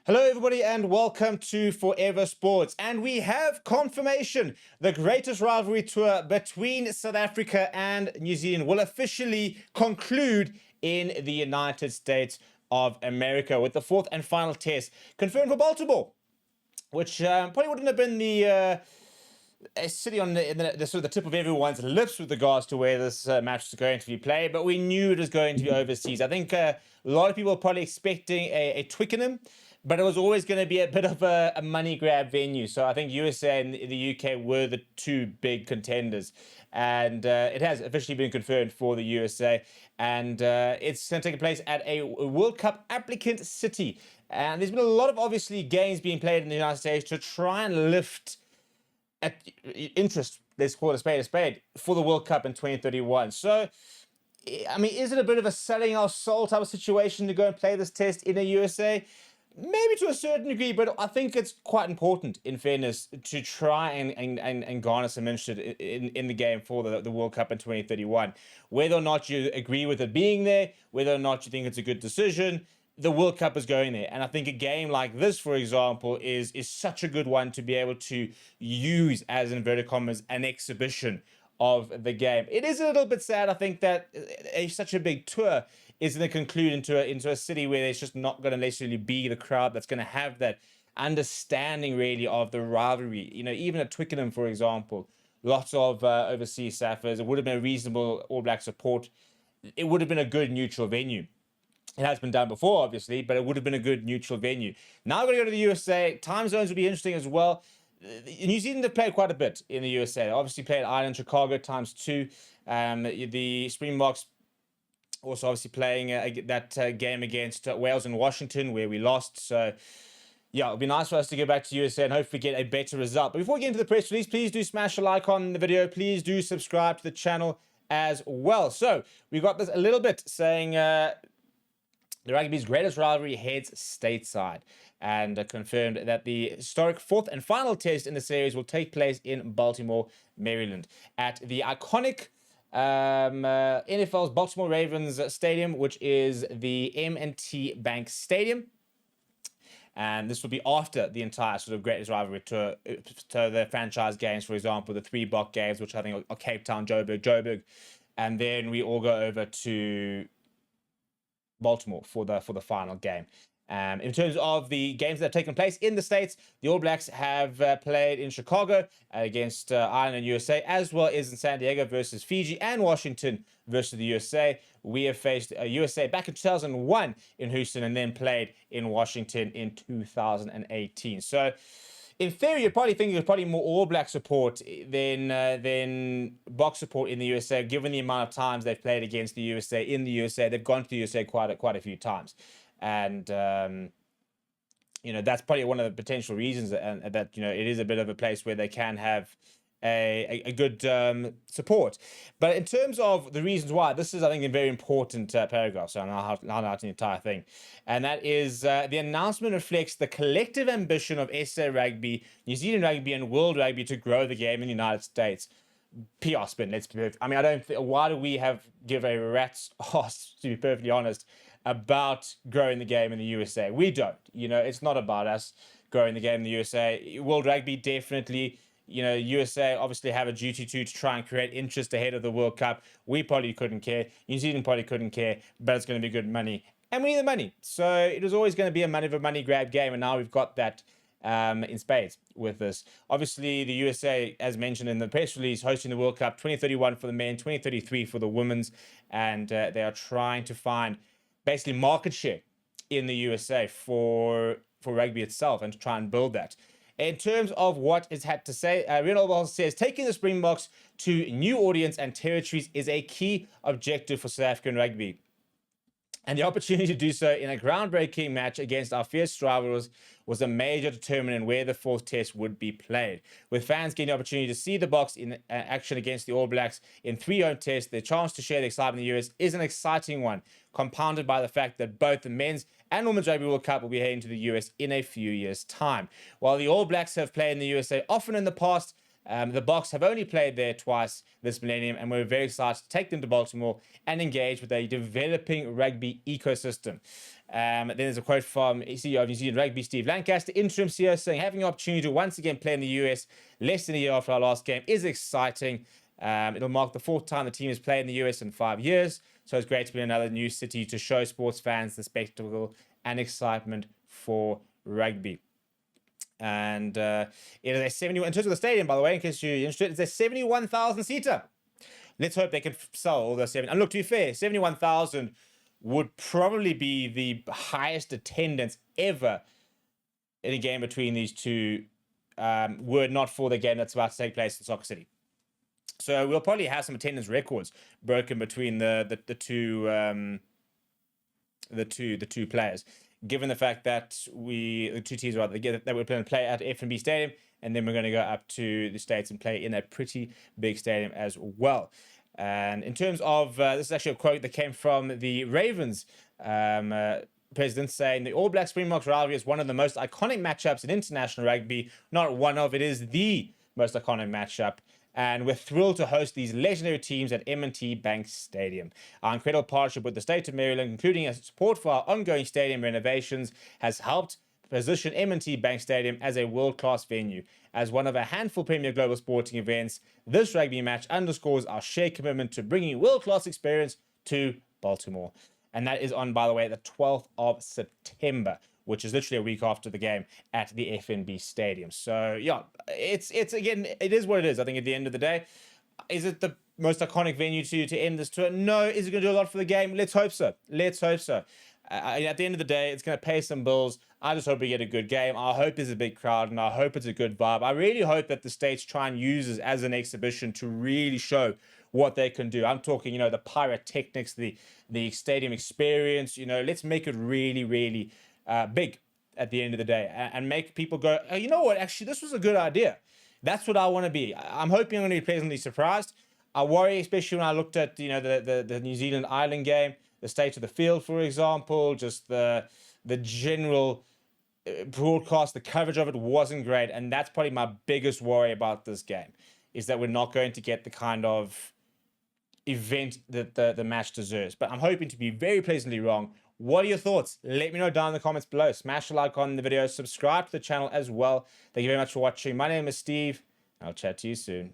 Hello, everybody, and welcome to Forever Sports. And we have confirmation. The greatest rivalry tour between South Africa and New Zealand will officially conclude in the United States of America with the fourth and final test confirmed for Baltimore, which probably wouldn't have been the city on the sort of the tip of everyone's lips with regards to where this match is going to be played, but we knew it was going to be overseas. I think a lot of people were probably expecting a Twickenham, but it was always going to be a bit of a money grab venue. So I think USA and the UK were the two big contenders. And it has officially been confirmed for the USA. And it's going to take place at a World Cup applicant city. And there's been a lot of, obviously, games being played in the United States to try and lift interest, let's call it a spade, for the World Cup in 2031. So, I mean, is it a bit of a selling our soul type of situation to go and play this test in the USA? Maybe to a certain degree, but I think it's quite important, in fairness, to try and garner some interest in the game for the World Cup in 2031. Whether or not you agree with it being there, whether or not you think it's a good decision, the World Cup is going there. And I think a game like this, for example, is such a good one to be able to use as, in inverted commas, an exhibition of the game. It is a little bit sad, I think, that such a big tour is going to conclude into a city where there's just not going to necessarily be the crowd that's going to have that understanding, really, of the rivalry. You know, even at Twickenham, for example, lots of overseas Saffers. It would have been a reasonable All Black support. It would have been a good neutral venue. It has been done before, obviously, but it would have been a good neutral venue. Now we're going to go to the USA. Time zones will be interesting as well. New Zealand have played quite a bit in the USA. They obviously played Ireland, Chicago ×2. The Springboks also obviously playing that game against Wales and Washington, where we lost. So, yeah, it'll be nice for us to get back to USA and hopefully get a better result. But before we get into the press release, please do smash a like on the video. Please do subscribe to the channel as well. So, we got this a little bit saying the Rugby's greatest rivalry heads stateside, and confirmed that the historic fourth and final test in the series will take place in Baltimore, Maryland, at the iconic NFL's Baltimore Ravens Stadium, which is the M&T Bank Stadium. And this will be after the entire sort of greatest rivalry to the franchise games, for example, the 3 Bok games, which I think are Cape Town, Joburg. And then we all go over to Baltimore for the final game. In terms of the games that have taken place in the States, the All Blacks have played in Chicago against Ireland and USA, as well as in San Diego versus Fiji, and Washington versus the USA. We have faced USA back in 2001 in Houston, and then played in Washington in 2018. So, in theory, you'd probably think there's probably more All Black support than Boks support in the USA, given the amount of times they've played against the USA in the USA. They've gone to the USA quite a few times. And, you know, that's probably one of the potential reasons that, you know, it is a bit of a place where they can have a good support. But in terms of the reasons why, this is, I think, a very important paragraph. So I'll highlight the entire thing. And that is the announcement reflects the collective ambition of SA Rugby, New Zealand Rugby, and World Rugby to grow the game in the United States. PR spin, let's be perfect. I mean, I don't think, why do we give a rat's ass, to be perfectly honest, about growing the game in the USA? We don't. You know, it's not about us growing the game in the USA. World Rugby definitely, you know, USA obviously have a duty to try and create interest ahead of the World Cup. We probably couldn't care. New Zealand probably couldn't care, but it's going to be good money. And we need the money. So it was always going to be a money grab game, and now we've got that in spades with this. Obviously, the USA, as mentioned in the press release, hosting the World Cup 2031 for the men, 2033 for the women's, and they are trying to find basically market share in the USA for rugby itself and to try and build that. In terms of what is had to say, Renault says, taking the Springboks to new audience and territories is a key objective for South African rugby. And the opportunity to do so in a groundbreaking match against our fierce rivals was a major determinant where the fourth test would be played. With fans getting the opportunity to see the Boks in action against the All Blacks in 3 home tests, the chance to share the excitement in the US is an exciting one, compounded by the fact that both the men's and women's Rugby World Cup will be heading to the US in a few years' time. While the All Blacks have played in the USA often in the past, The Boks have only played there twice this millennium, and we're very excited to take them to Baltimore and engage with a developing rugby ecosystem. Then there's a quote from CEO of New Zealand Rugby, Steve Lancaster, interim CEO, saying, having the opportunity to once again play in the US less than a year after our last game is exciting. It'll mark the 4th time the team has played in the US in 5 years. So it's great to be in another new city to show sports fans the spectacle and excitement for rugby. And it is a 71, in terms of the stadium, by the way, in case you're interested, it's a 71,000 seater. Let's hope they can sell all those 70. And look, to be fair, 71,000 would probably be the highest attendance ever in a game between these two, were it not for the game that's about to take place in Soccer City. So we'll probably have some attendance records broken between the two players, given the fact that the two teams that we're going to play at F&B Stadium, and then we're going to go up to the States and play in a pretty big stadium as well. And in terms of, this is actually a quote that came from the Ravens president, saying the All Blacks Springboks rivalry is one of the most iconic matchups in international rugby. Not one of, it is the most iconic matchup. And we're thrilled to host these legendary teams at M&T Bank Stadium. Our incredible partnership with the state of Maryland, including support for our ongoing stadium renovations, has helped position M&T Bank Stadium as a world-class venue. As one of a handful of premier global sporting events, this rugby match underscores our shared commitment to bringing world-class experience to Baltimore. And that is on, by the way, the 12th of September, which is literally a week after the game at the FNB Stadium. So, yeah, it's again, it is what it is. I think at the end of the day, is it the most iconic venue to end this tour? No. Is it going to do a lot for the game? Let's hope so. Let's hope so. At the end of the day, it's going to pay some bills. I just hope we get a good game. I hope there's a big crowd, and I hope it's a good vibe. I really hope that the States try and use it as an exhibition to really show what they can do. I'm talking, the pyrotechnics, the stadium experience. Let's make it really, really big at the end of the day, and make people go, oh, you know what? Actually, this was a good idea. That's what I want to be. I'm hoping I'm going to be pleasantly surprised. I worry, especially when I looked at the New Zealand Ireland game, the state of the field, for example, just the general broadcast, the coverage of it wasn't great, and that's probably my biggest worry about this game, is that we're not going to get the kind of event that the match deserves. But I'm hoping to be very pleasantly wrong. What are your thoughts? Let me know down in the comments below. Smash the like on the video, subscribe to the channel as well. Thank you very much for watching. My name is Steve. I'll chat to you soon.